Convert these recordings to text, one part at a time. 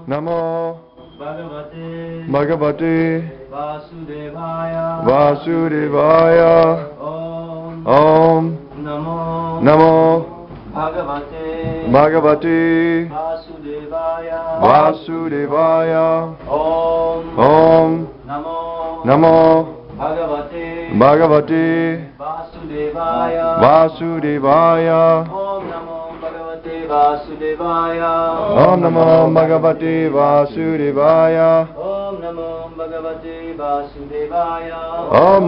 Namo Bhagavate Vasudevaya Vasudevaya Om Namo Bhagavate Vasudevaya Om Namo Bhagavate Vasudevaya Om Namo Bhagavate Vasudevaya Om Namo Bhagavate Vasudevaya Om Namo Bhagavate Vasudevaya Om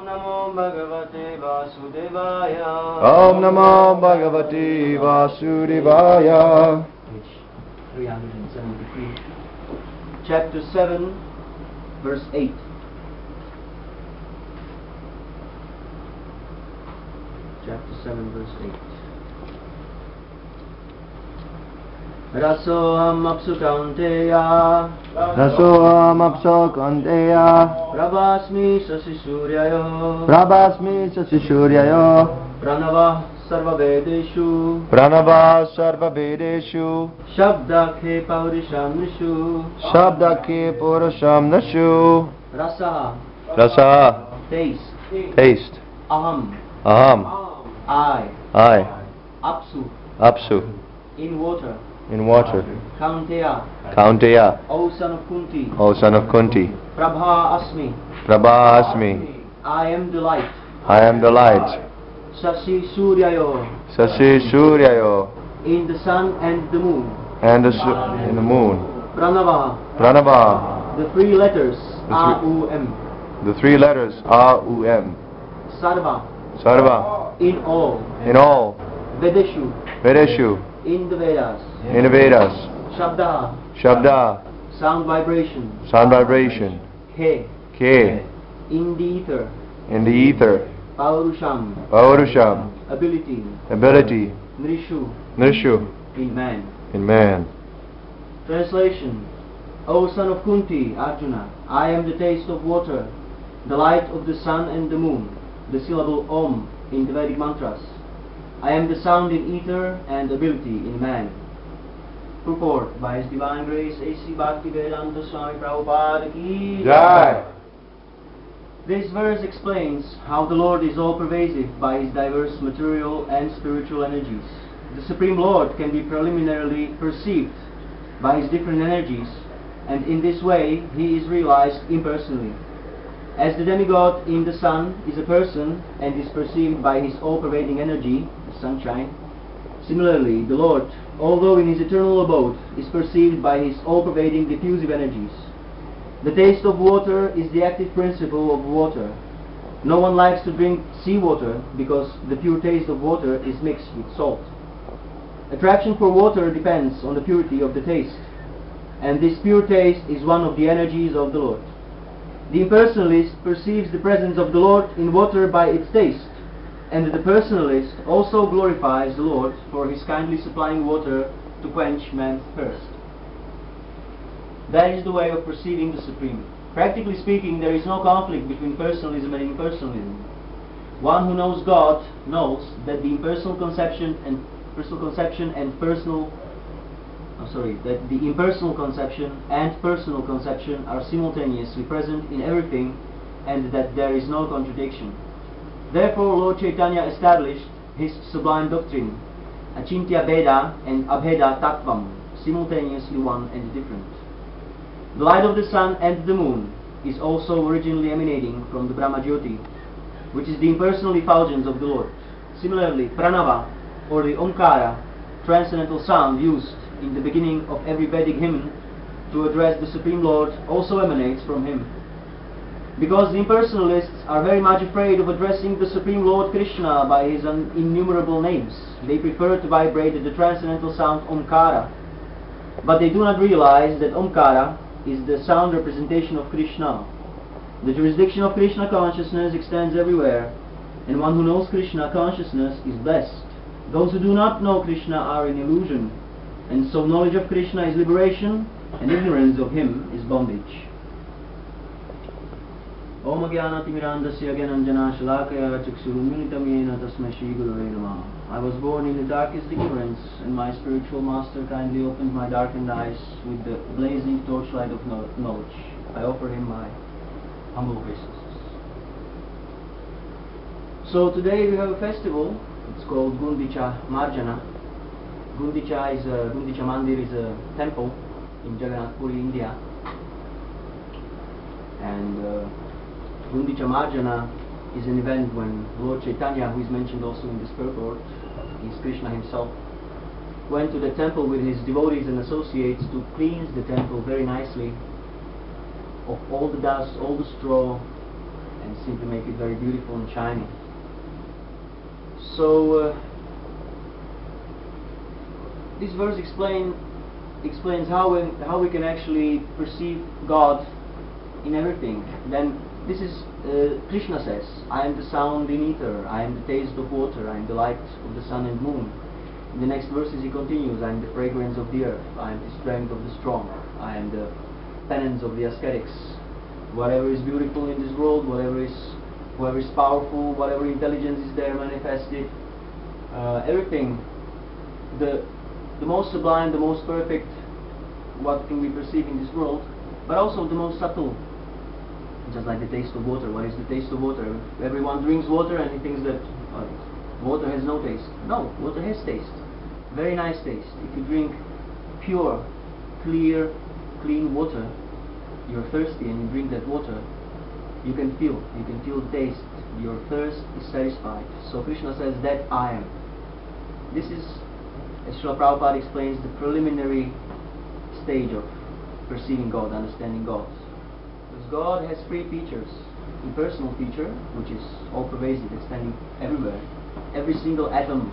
Namo Bhagavate Vasudevaya Om Namo Bhagavate Vasudevaya. Page 373. Chapter 7, verse 8. Chapter 7, verse 8. Rasoham apsu kaunteya Rasoham apso kandeya Prabhasmi sasisuryayo Prabhasmi sasishuryayo Pranava sarvavedeshu Pranava sarva vedeshu Shabdakhe paurishamnishu Shabdake purusham nashu Rasa Rasa taste taste Aham Aham I I Apsu Apsu in water in water Kaunteya Kaunteya O son of Kunti O son of Kunti Prabha Asmi Prabha Asmi I am the light I am the light Sasi Suryayo Sasi Suryayo in the sun and the moon and in the moon Pranava Pranava the three letters three- A-U-M the three letters A-U-M Sarva Sarva in all in all Vedeshu Vedeshu in the Vedas in the Vedas Shabda Shabda sound vibration sound vibration He K in the ether in the ether Paurusham Paurusham ability ability Nrishu Nishu in man. in man. Translation. O son of Kunti, Arjuna, I am the taste of water, the light of the sun and the moon, the syllable Om in the Vedic mantras. I am the sound in ether and ability in man. Purport by His Divine Grace A.C. Bhaktivedanta Swami Prabhupada Ki Jai. This verse explains how the Lord is all-pervasive by His diverse material and spiritual energies. The Supreme Lord can be preliminarily perceived by His different energies, and in this way He is realized impersonally. As the demigod in the sun is a person and is perceived by His all-pervading energy, the sunshine, similarly the Lord, although in His eternal abode, is perceived by His all-pervading diffusive energies. The taste of water is the active principle of water. No one likes to drink seawater because the pure taste of water is mixed with salt. Attraction for water depends on the purity of the taste, and this pure taste is one of the energies of the Lord. The impersonalist perceives the presence of the Lord in water by its taste, and the personalist also glorifies the Lord for His kindly supplying water to quench man's thirst. That is the way of perceiving the Supreme. Practically speaking, there is no conflict between personalism and impersonalism. One who knows God knows that the impersonal conception and personal conception are simultaneously present in everything, and that there is no contradiction. Therefore, Lord Chaitanya established His sublime doctrine, Achintya Bheda and Abheda Tattvam, simultaneously one and different. The light of the sun and the moon is also originally emanating from the Brahma-jyoti, which is the impersonal effulgence of the Lord. Similarly, Pranava, or the Omkara, transcendental sound used in the beginning of every Vedic hymn to address the Supreme Lord, also emanates from Him. Because the impersonalists are very much afraid of addressing the Supreme Lord Krishna by His innumerable names, they prefer to vibrate the transcendental sound Omkara. But they do not realize that Omkara is the sound representation of Krishna. The jurisdiction of Krishna consciousness extends everywhere, and one who knows Krishna consciousness is blessed. Those who do not know Krishna are in illusion, and so knowledge of Krishna is liberation, and ignorance of Him is bondage. Om Gyanaatimirandasya Gyananjana Shalakaya Chakshurumilitam Yena Tasmai Shri Gurave Namaha. I was born in the darkest ignorance, and my spiritual master kindly opened my darkened eyes with the blazing torchlight of knowledge. I offer him my humble obeisances. So today we have a festival. It's called Gundicha Marjana. Gundicha Mandir is a temple in Jagannath Puri, India. And Gundicha Marjana is an event when Lord Chaitanya, who is mentioned also in this purport, is Krishna himself, went to the temple with his devotees and associates to cleanse the temple very nicely of all the dust, all the straw, and simply make it very beautiful and shiny. So this verse explains how we can actually perceive God in everything. Then this is Krishna says, I am the sound in ether, I am the taste of water, I am the light of the sun and moon. In the next verses he continues, I am the fragrance of the earth, I am the strength of the strong, I am the penance of the ascetics. Whatever is beautiful in this world, whoever is powerful, whatever intelligence is there manifested, everything, the most sublime, the most perfect, what can we perceive in this world, but also the most subtle. Just like the taste of water. What is the taste of water? Everyone drinks water and he thinks that water has no taste. No, water has taste. Very nice taste. If you drink pure, clear, clean water, you're thirsty and you drink that water, you can feel the taste. Your thirst is satisfied. So Krishna says that I am. This is, as Srila Prabhupada explains, the preliminary stage of perceiving God, understanding God. Because God has three features. Impersonal feature, which is all pervasive, extending everywhere. Every single atom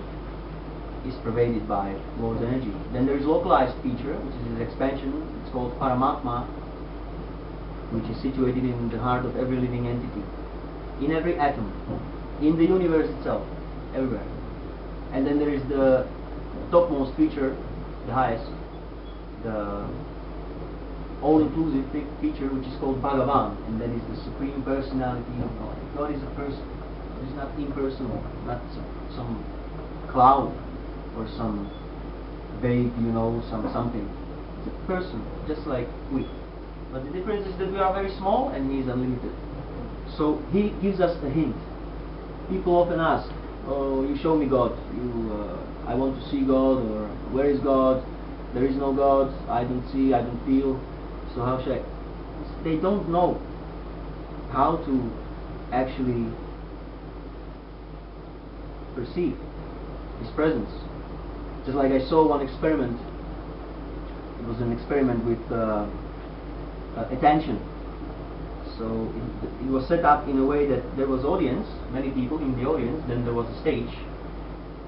is pervaded by Lord's energy. Then there is localized feature, which is his expansion. It's called Paramatma, which is situated in the heart of every living entity, in every atom, in the universe itself, everywhere. And then there is the topmost feature, the highest, the all-inclusive feature, which is called Bhagavan, and that is the supreme personality of God. God is a person. God is not impersonal, not some cloud or some vague, something. It's a person, just like we. But the difference is that we are very small and He is unlimited. So He gives us a hint. People often ask, "Oh, you show me God. I want to see God," or "Where is God? There is no God. I don't see. I don't feel. So how should I?" They don't know how to actually perceive His presence. Just like I saw one experiment. It was an experiment with attention. So it was set up in a way that there was audience, many people in the audience. Then there was a stage,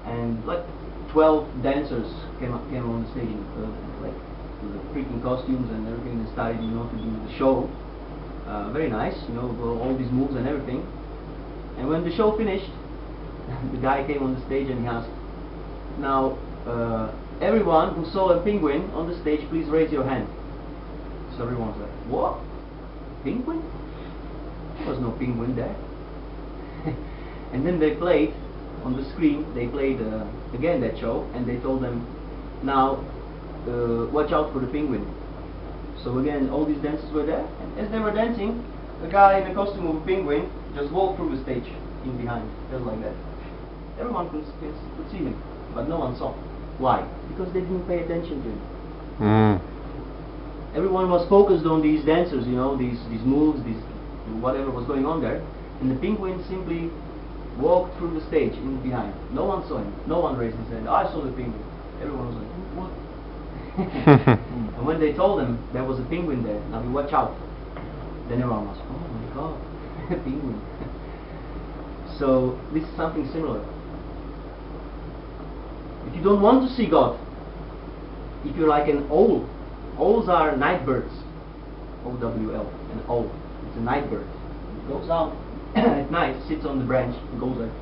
and like 12 dancers came on the stage, like the freaking costumes and everything, and started to do the show. Very nice, all these moves and everything. And when the show finished, the guy came on the stage and he asked, "Now, everyone who saw a penguin on the stage, please raise your hand." So everyone's like, "What? Penguin? There was no penguin there." And then they played on the screen. They played again that show, and they told them, "Now, watch out for the penguin." So again, all these dancers were there, and as they were dancing, a guy in a costume of a penguin just walked through the stage in behind, just like that. Everyone could see him, but no one saw. Why? Because they didn't pay attention to him. Everyone was focused on these dancers, these moves, these whatever was going on there, and the penguin simply walked through the stage in behind. No one saw him. No one raised his hand. "I saw the penguin." Everyone was like, "What?" And when they told him there was a penguin there, "Now you watch out," then everyone was, "Oh my God, a penguin." So this is something similar. If you don't want to see God, if you're like an owl, owls are night birds, O-W-L, an owl. It's a night bird. It goes out at night, sits on the branch, and goes like,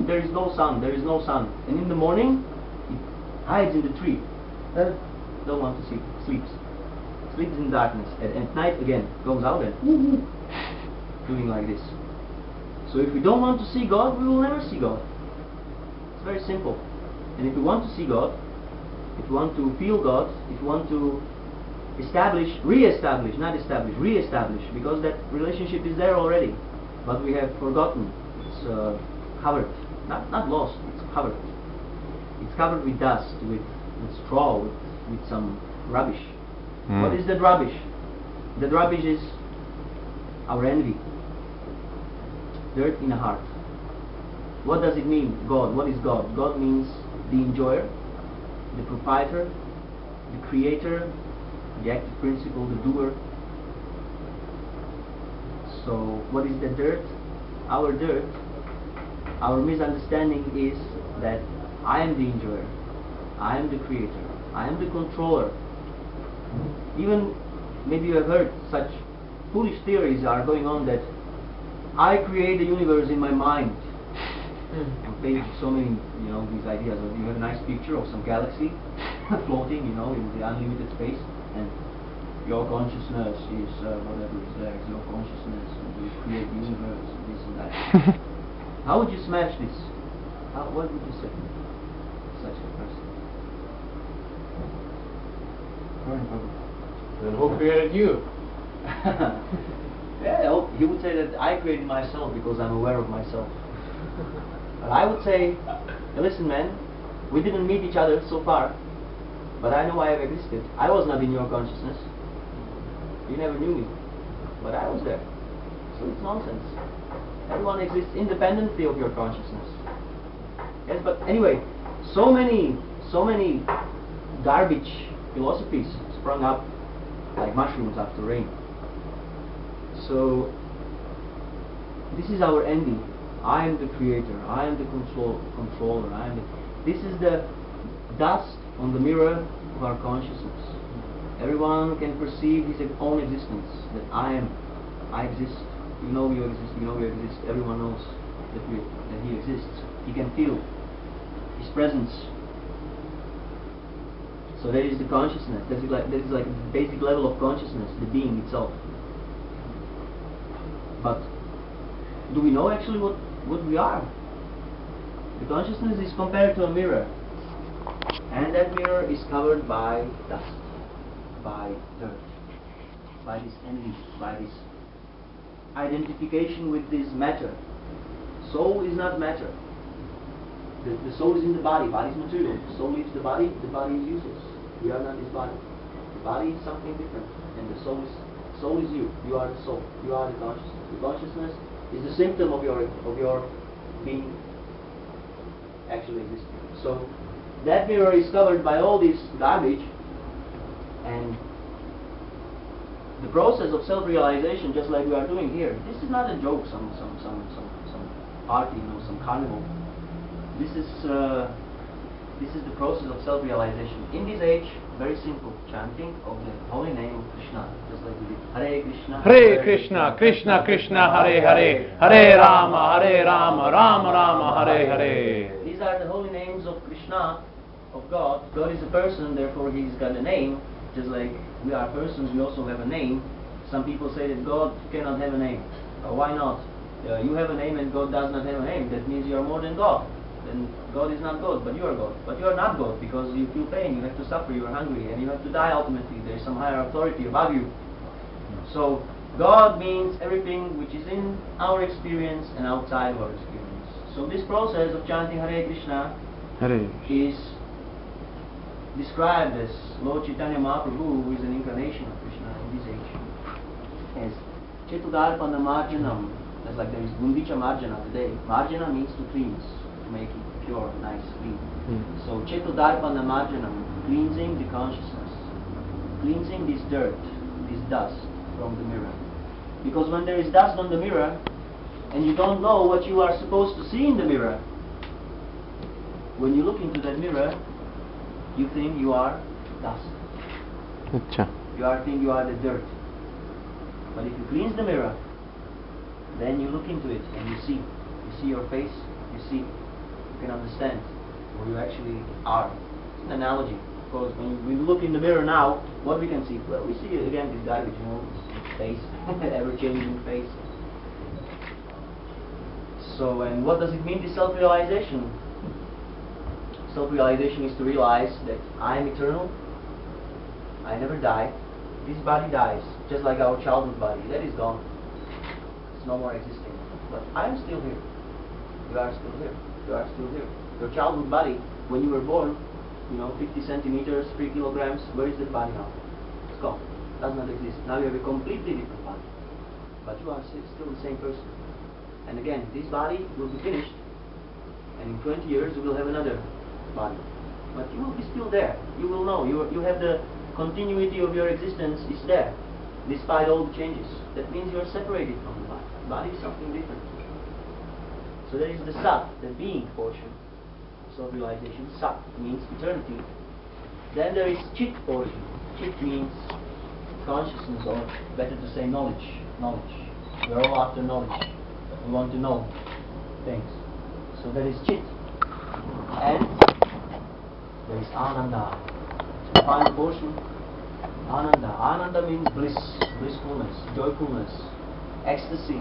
there is no sun, and in the morning, it hides in the tree. Don't want to see, sleeps. It's sleeps in darkness, and at night again goes out and doing like this. So if we don't want to see God, we will never see God. It's very simple. And if we want to see God, if we want to feel God, if we want to re-establish, not establish, re-establish, because that relationship is there already, but we have forgotten. It's covered, not lost. It's covered. It's covered with dust, with straw, with some rubbish. What is that rubbish? That rubbish is our envy, dirt in the heart. What does it mean? God. What is God? God means the enjoyer, the proprietor, the creator, the active principle, the doer. So what is the dirt? Our dirt, our misunderstanding is that I am the enjoyer, I am the creator, I am the controller. Even maybe you have heard such foolish theories are going on that I create the universe in my mind. And faced with so many, these ideas. You have a nice picture of some galaxy floating, in the unlimited space, and your consciousness is whatever is there. It's your consciousness, and you create the universe, and this and that. How would you smash this? What would you say to such a person? Then who created you? Yeah, he would say that I created myself because I'm aware of myself. But I would say, listen man, we didn't meet each other so far, but I know I have existed. I was not in your consciousness. You never knew me, but I was there. So it's nonsense. Everyone exists independently of your consciousness. Yes, but anyway, so many garbage philosophies sprung up like mushrooms after rain. So this is our envy. I am the creator, I am the controller, this is the dust on the mirror of our consciousness. Everyone can perceive his own existence, that I exist. You know you exist, everyone knows that he exists. He can feel his presence. So that is the consciousness, that is like a basic level of consciousness, the being itself. But do we know actually what we are? The consciousness is compared to a mirror, and that mirror is covered by dust, by dirt, by this envy, by this identification with this matter. Soul is not matter. The soul is in the body. Body is material. The soul leaves the body is useless. We are not this body. The body is something different, and the soul is you. You are the soul. You are the consciousness. The consciousness is the symptom of your being actually existing. So that mirror is covered by all this garbage, and the process of self-realization, just like we are doing here, this is not a joke, some party, some carnival. This is the process of self-realization. In this age, very simple, chanting of the holy name of Krishna, just like we did. Hare Krishna, Krishna Krishna, Hare Hare, Hare Rama, Rama Rama, Hare Hare. These are the holy names of Krishna, of God. God is a person, therefore he's got a name. Just like we are persons, we also have a name. Some people say that God cannot have a name. Why not? You have a name and God does not have a name. That means you are more than God. Then God is not God, but you are God. But you are not God because you feel pain, you have to suffer, you are hungry, and you have to die ultimately. There is some higher authority above you. So God means everything which is in our experience and outside of our experience. So this process of chanting Hare Krishna is described as Lord Chaitanya Mahaprabhu, who is an incarnation of Krishna in this age, as Chetudarpana Marjanam. That's like there is Gundicha Marjana today. Marjana means to cleanse, to make it pure, nice, clean. So Chetudarpana Marjanam, cleansing the consciousness, cleansing this dirt, this dust from the mirror. Because when there is dust on the mirror, and you don't know what you are supposed to see in the mirror, when you look into that mirror, you think you are dust. You think you are the dirt. But if you cleanse the mirror, then you look into it and you see your face, you can understand who you actually are. It's an analogy. Of course, when we look in the mirror now, what we can see? Well, we see again this garbage, you know, this face, ever-changing face. So, and what does it mean, this self-realization? Self-realization is to realize that I am eternal, I never die, this body dies, just like our childhood body, that is gone, it's no more existing, but I am still here, you are still here, you are still here. Your childhood body, when you were born, you know, 50 centimeters, 3 kilograms, where is that body now? It's gone, does not exist. Now you have a completely different body, but you are still the same person. And again, this body will be finished, and in 20 years you will have another body. But you will be still there. You will know. You have the continuity of your existence is there, despite all the changes. That means you are separated from the body. The body is something different. So there is the Sat, the being portion, self-realization. Sat means eternity. Then there is Chit portion. Chit means consciousness, or better to say knowledge. Knowledge. We are all after knowledge. We want to know things. So that is Chit. And there is Ananda. The final portion, Ananda. Ananda means bliss, blissfulness, joyfulness, ecstasy.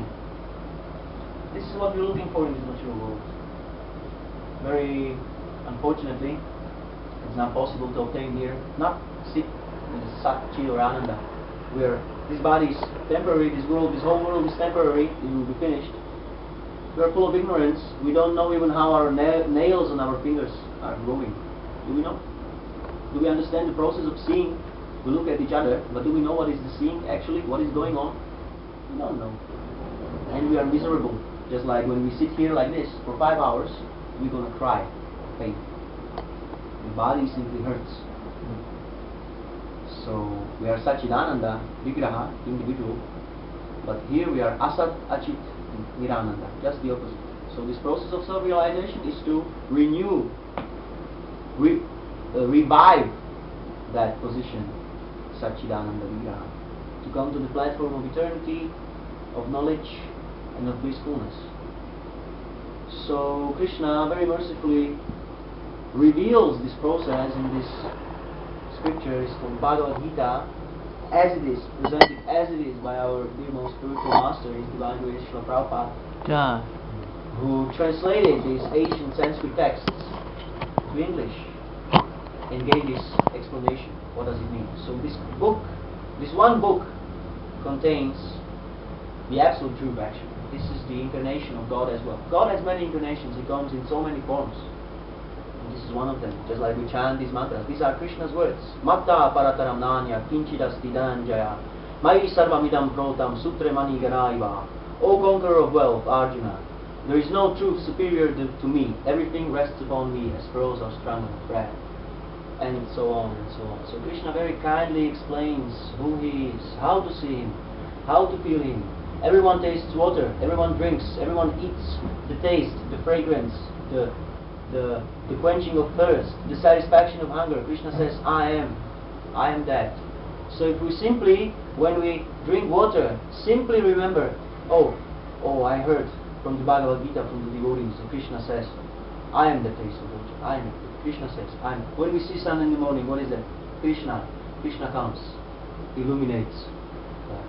This is what we're looking for in this material world. Very unfortunately, it's not possible to obtain here, not sit in the Sat, Chit or Ananda, where this body is temporary, this whole world is temporary, it will be finished. We are full of ignorance. We don't know even how our nails on our fingers are growing. Do we know? Do we understand the process of seeing? We look at each other, but do we know what is the seeing actually? What is going on? We don't know. And we are miserable. Just like when we sit here like this for 5 hours, we're going to cry. Pain. The body simply hurts. So we are Satchidananda, Vigraha, individual. But here we are Asat, Achit, Nirananda, just the opposite. So this process of self-realization is to renew, revive that position, Satchidananda Vigraha, to come to the platform of eternity, of knowledge and of blissfulness. So Krishna very mercifully reveals this process in this scriptures from Bhagavad Gita, as it is, presented as it is by our dear most spiritual master, His Divine Grace Srila Prabhupada, who translated these ancient Sanskrit texts to English and gave this explanation. What does it mean? So this book, this one book, contains the absolute truth actually. This is the incarnation of God as well. God has many incarnations, He comes in so many forms. This is one of them, just like we chant these mantras. These are Krishna's words. Matta parataram nanya kinchidasti dhananjaya Mayi sarvamidam protam sutre mani garaiva. O conqueror of wealth, Arjuna, there is no truth superior to me. Everything rests upon me as pearls are strung on a thread. And so on and so on. So Krishna very kindly explains who He is, how to see Him, how to feel Him. Everyone tastes water, everyone drinks, everyone eats the taste, the fragrance, the quenching of thirst, the satisfaction of hunger. Krishna says, I am that. So if we simply, when we drink water, simply remember, oh, I heard from the Bhagavad Gita, from the devotees, so Krishna says, I am the taste of water, I am it. Krishna says, I am. When we see sun in the morning, what is that? Krishna comes, illuminates.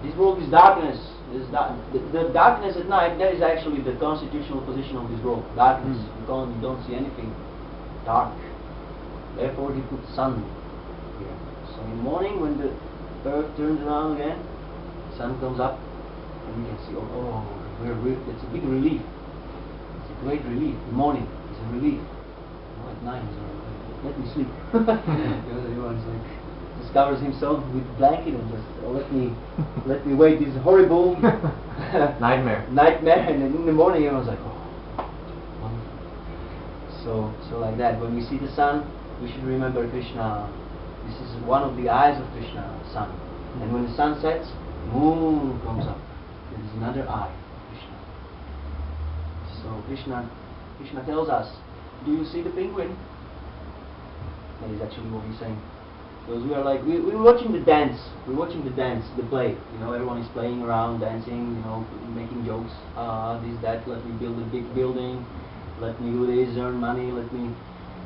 This world is darkness. The darkness at night, that is actually the constitutional position of this world. Darkness. You don't see anything. Dark. Therefore He put sun here. So in the morning when the earth turns around again, the sun comes up and we can see, it's a big relief. It's a great relief. The morning is a relief. At night is a relief. Let me sleep. Because everyone's like, discovers himself with blanket and just let me wait this horrible Nightmare. And then in the morning everyone's like, wonderful. So like that, when we see the sun, we should remember Krishna. This is one of the eyes of Krishna, sun. And when the sun sets, moon comes up. There is another eye of Krishna. So Krishna tells us, do you see the penguin? That is actually what he's saying. Because we are like, we're watching the dance, the play. You know, everyone is playing around, dancing, you know, making jokes. This, that, let me build a big building, let me do this, earn money, let me,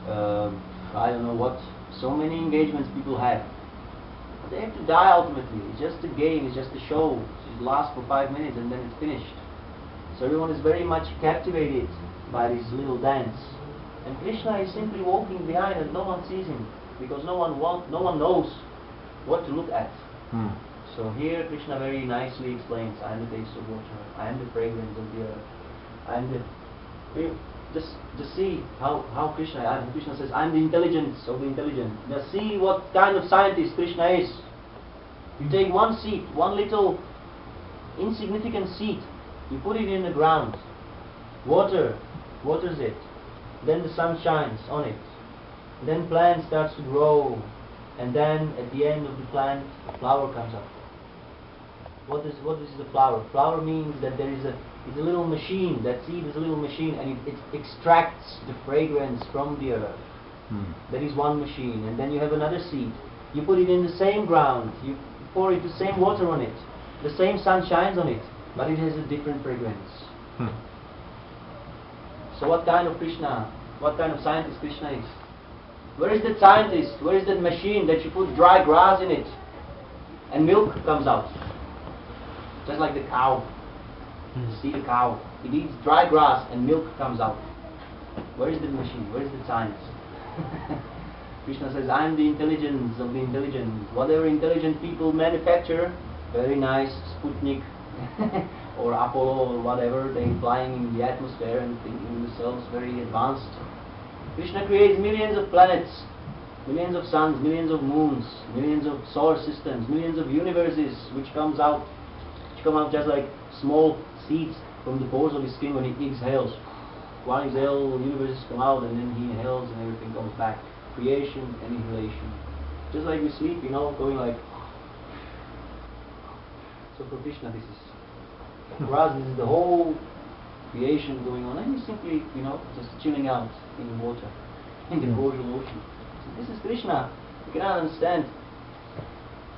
I don't know what, So many engagements people have. But they have to die ultimately. It's just a game, it's just a show. It lasts for 5 minutes and then it's finished. So everyone is very much captivated by this little dance. And Krishna is simply walking behind and no one sees him. Because no one knows what to look at. So here Krishna very nicely explains, I am the taste of water, I am the fragrance of the earth, I am the... Just see how Krishna says, I am the intelligence of the intelligent. Just see what kind of scientist Krishna is. You take one seed, one little insignificant seed, you put it in the ground, waters it, then the sun shines on it, then plant starts to grow, and then at the end of the plant, a flower comes up. What is the flower? Flower means that it's a little machine, that seed is a little machine, and it extracts the fragrance from the earth. That is one machine. And then you have another seed. You put it in the same ground, you pour it the same water on it, the same sun shines on it, but it has a different fragrance. So what kind of scientist Krishna is? Where is that scientist? Where is that machine that you put dry grass in it and milk comes out? Just like the cow. See the cow. It eats dry grass and milk comes out. Where is the machine? Where is the science? Krishna says, I am the intelligence of the intelligent. Whatever intelligent people manufacture, very nice Sputnik or Apollo or whatever, they flying in the atmosphere and thinking themselves very advanced. Krishna creates millions of planets, millions of suns, millions of moons, millions of solar systems, millions of universes which come out just like small seeds from the pores of his skin when he exhales. One exhale, universes come out, and then he inhales and everything comes back. Creation and annihilation. Just like we sleep, going like... So for Krishna this is... For us this is the whole creation going on, and he's simply, just chilling out in the water, in the cordial ocean. So this is Krishna. We cannot understand.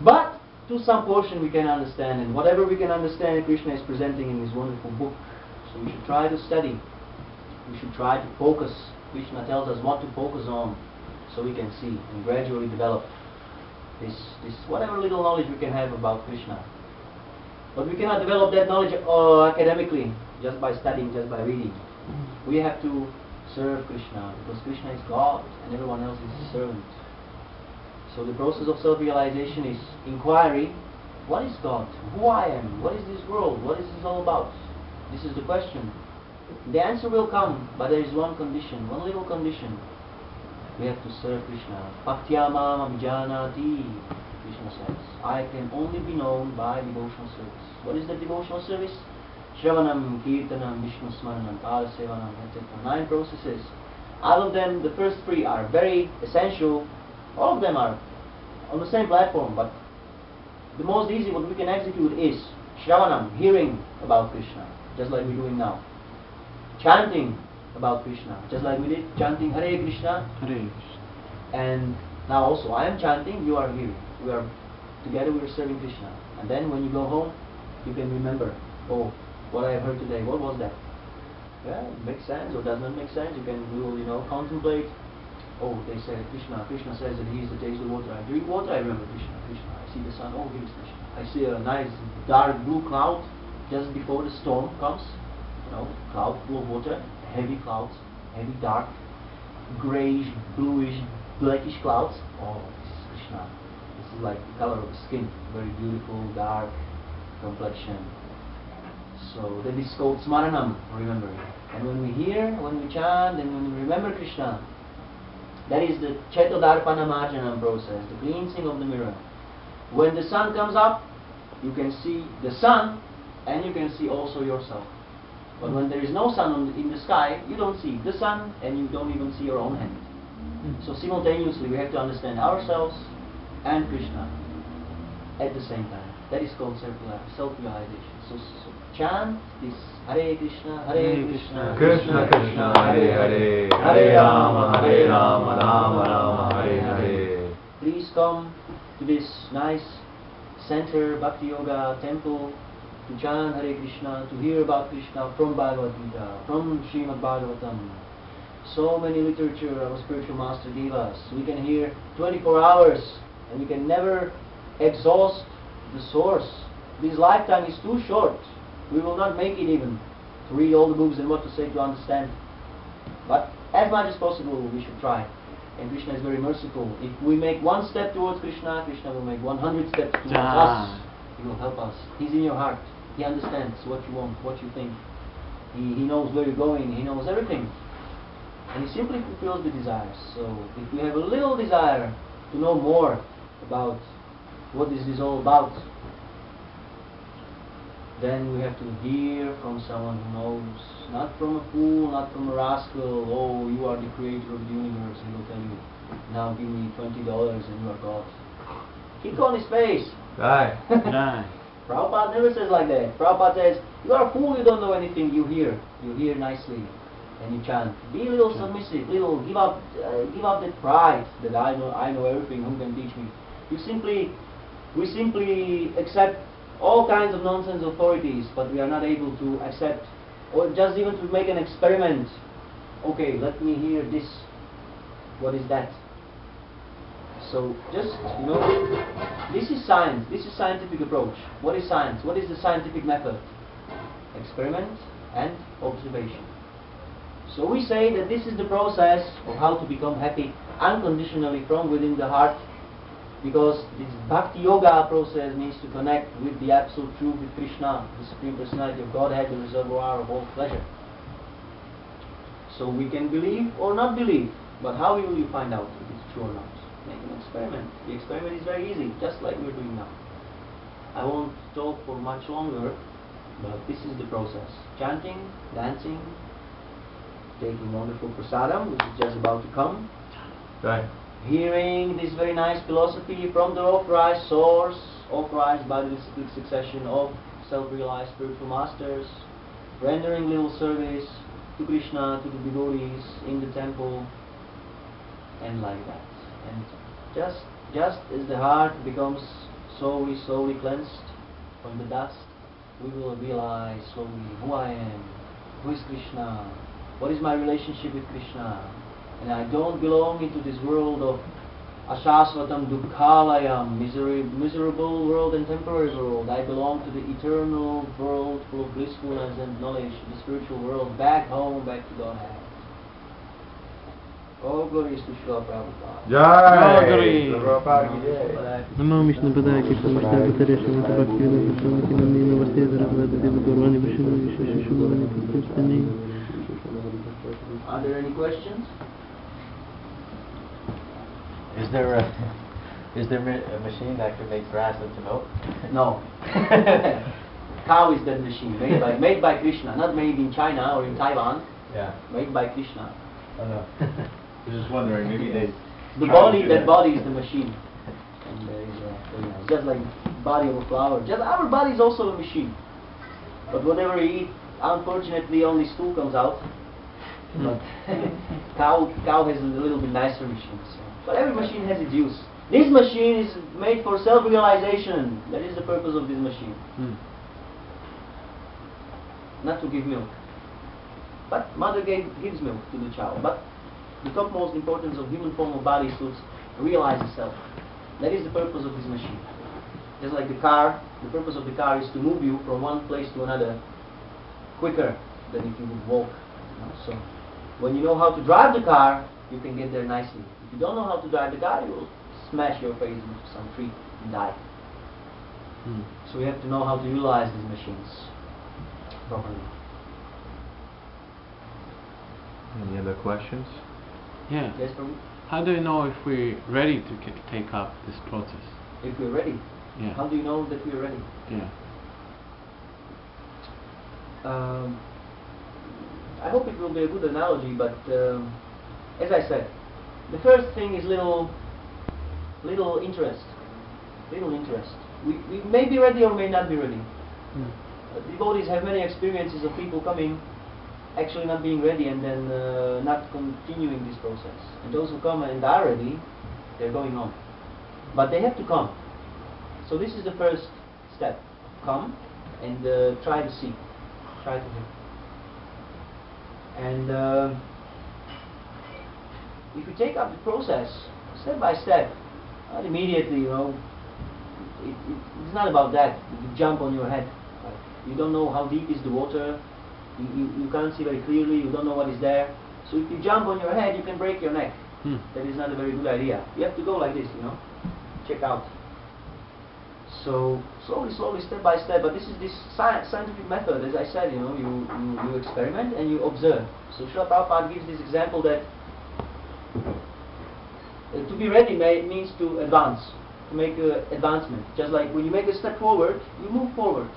But to some portion we can understand, and whatever we can understand, Krishna is presenting in this wonderful book. So we should try to study. We should try to focus. Krishna tells us what to focus on, so we can see and gradually develop this whatever little knowledge we can have about Krishna. But we cannot develop that knowledge academically, just by studying, just by reading. We have to serve Krishna, because Krishna is God and everyone else is his servant. So the process of self-realization is inquiry. What is God? Who I am? What is this world? What is this all about? This is the question. The answer will come, but there is one condition, one little condition. We have to serve Krishna. Bhaktya mam abhijanati, Krishna says. I can only be known by devotional service. What is the devotional service? Shravanam, Kirtanam, Vishnu Smaranam, Parasevanam, etc. 9 processes. Out of them, the first 3 are very essential. All of them are on the same platform, but the most easy what we can execute is Shravanam, hearing about Krishna, just like we're doing now. Chanting about Krishna, just like we did, chanting Hare Krishna. Hare Krishna. And now also I am chanting, you are hearing. We are together, we are serving Krishna. And then when you go home, you can remember, oh, what I have heard today, what was that? Yeah, it makes sense or does not make sense. You can contemplate. Oh, they say Krishna says that he is the taste of water. I drink water, I remember Krishna. I see the sun, oh, here is Krishna. I see a nice dark blue cloud just before the storm comes. Cloud full of water, heavy clouds, heavy dark, greyish, bluish, blackish clouds. Oh, this is Krishna. This is like the color of the skin, very beautiful, dark complexion. So that is called Smaranam, remembering. And when we hear, when we chant, and when we remember Krishna, that is the Chetodarpana Marjanam process, the cleansing of the mirror. When the sun comes up, you can see the sun, and you can see also yourself. But when there is no sun in the sky, you don't see the sun, and you don't even see your own hand. So simultaneously we have to understand ourselves and Krishna at the same time. That is called self-realization. So chant this Hare Krishna, Krishna Krishna, Hare Hare, Hare Rama, Rama Rama, Hare Hare. Please come to this nice center, Bhakti Yoga temple, to chant Hare Krishna, to hear about Krishna from Bhagavad Gita, from Srimad Bhagavatam. So many literature our spiritual master gave us. We can hear 24 hours and we can never exhaust the source. This lifetime is too short. We will not make it even to read all the books and what to say to understand. But as much as possible we should try. And Krishna is very merciful. If we make one step towards Krishna, Krishna will make 100 steps towards us. He will help us. He's in your heart. He understands what you want, what you think. He knows where you're going. He knows everything. And He simply fulfills the desires. So if we have a little desire to know more about what is this all about, then we have to hear from someone who knows, not from a fool, not from a rascal. Oh, you are the creator of the universe. He will tell you, now give me $20 and you are God. Kick on his face. Right. Right. Prabhupada never says like that. Prabhupada says, you are a fool, you don't know anything, you hear nicely and you chant. Be a little submissive, give up that pride that I know everything, who can teach me. We simply accept all kinds of nonsense authorities, but we are not able to accept or just even to make an experiment. Okay, let me hear this. What is that? So just, this is science, this is scientific approach. What is science? What is the scientific method? Experiment and observation. So we say that this is the process of how to become happy unconditionally from within the heart, because this Bhakti Yoga process means to connect with the Absolute Truth, with Krishna, the Supreme Personality of Godhead, the reservoir of all pleasure. So we can believe or not believe, but how will you find out if it's true or not? Make an experiment. The experiment is very easy, just like we're doing now. I won't talk for much longer, but this is the process. Chanting, dancing, taking wonderful prasadam, which is just about to come. Right. Hearing this very nice philosophy from the authorized source, authorized by the disciplic succession of self-realized spiritual masters, rendering little service to Krishna, to the devotees in the temple, and like that. And just as the heart becomes slowly cleansed from the dust, we will realize slowly who I am, who is Krishna, what is my relationship with Krishna. And I don't belong into this world of ashasvatam dukkhalayam, miserable world and temporary world. I belong to the eternal world full of blissfulness and knowledge, the spiritual world, back home, back to Godhead. All glories to Srila Prabhupada. Jai! Prabhupada ki jai. Namo Vishnu Padaya Krishna Vishnu Padaya Shri Bhakti Milos From Europe Namo Varte Dharavada Deva Gaurvani Vishnu Vishnu Shubhavani. Are there any questions? Is there a machine that could make grass into milk? No. Cow is that machine, made by Krishna, not made in China or in Taiwan. Yeah. Made by Krishna. Oh no. I was just wondering, maybe they. That body is the machine. And it's just like body of a flower. Just our body is also a machine. But whenever we eat, unfortunately, only stool comes out. But cow has a little bit nicer machine. So. But every machine has its use. This machine is made for self-realization. That is the purpose of this machine. Not to give milk. But mother gives milk to the child. But the topmost importance of human form of body is to realize itself. That is the purpose of this machine. Just like the car, the purpose of the car is to move you from one place to another quicker than if you would walk. So when you know how to drive the car, you can get there nicely. If you don't know how to drive the car, you will smash your face into some tree and die. So we have to know how to utilize these machines properly. Any other questions? Yeah. Yes, Prabhu? How do you know if we're ready to take up this process? If we're ready. Yeah. How do you know that we're ready? Yeah. I hope it will be a good analogy, but as I said, the first thing is little interest. Little interest. We may be ready or may not be ready. Devotees have many experiences of people coming, actually not being ready and then not continuing this process. And those who come and are ready, they're going on. But they have to come. So this is the first step. Come and try to see. Try to hear. And if you take up the process step by step, not immediately, you know, it's not about that. You jump on your head. Like, you don't know how deep is the water. You can't see very clearly. You don't know what is there. So if you jump on your head, you can break your neck. That is not a very good idea. You have to go like this, you know. Check out. So slowly, step by step. But this is this scientific method, as I said. You know, you experiment and you observe. So Srila Prabhupada gives this example that to be ready means to advance, to make advancement. Just like when you make a step forward, you move forward.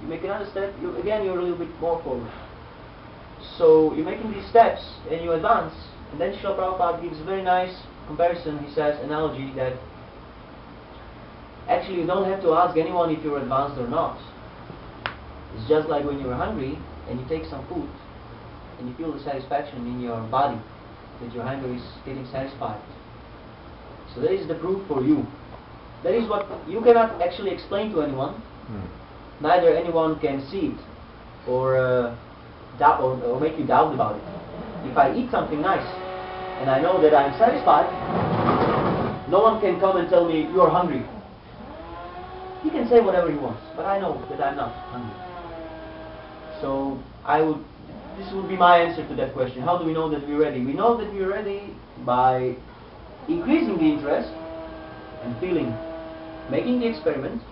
You make another step, you're a little bit more forward. So you're making these steps and you advance. And then Srila Prabhupada gives a very nice comparison. He says, analogy that actually you don't have to ask anyone if you're advanced or not. It's just like when you're hungry and you take some food and you feel the satisfaction in your body that your hunger is getting satisfied. So that is the proof for you. That is what you cannot actually explain to anyone. Neither anyone can see it or make you doubt about it. If I eat something nice and I know that I'm satisfied, no one can come and tell me you're hungry. He can say whatever he wants, but I know that I'm not hungry. So this would be my answer to that question. How do we know that we're ready? We know that we're ready by increasing the interest and feeling, making the experiment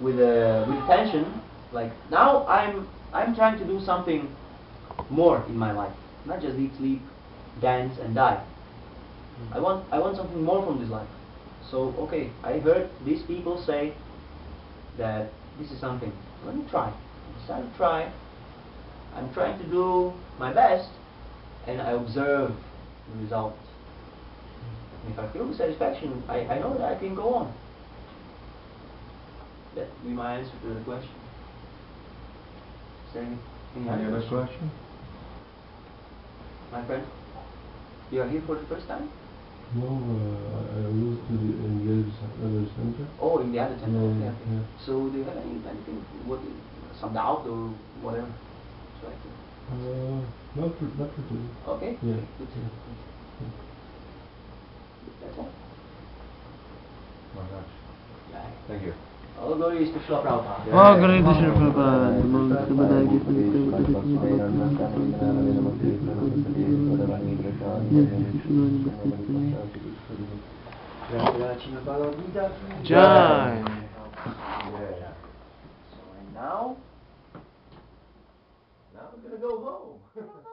with attention. Like now, I'm trying to do something more in my life, not just eat, sleep, dance, and die. I want something more from this life. So okay, I heard these people say that this is something. Let me try. I decided to try. I'm trying to do my best, and I observe the result. If I feel the satisfaction, I know that I can go on. That would be my answer to the question. Is there any other question? My friend, you are here for the first time? No, I used to in the other center. Oh, in the other center. Yeah, Okay. yeah. So do you have anything, some doubt or whatever? Not for today. Okay. Yeah. Good. Yeah. That's all. Oh my gosh. Yeah. Thank you. All glory is to Srila Prabhupada. Oh, glory to Srila Prabhupada. Namo Sabadaya Jai. So and now we're gonna go home.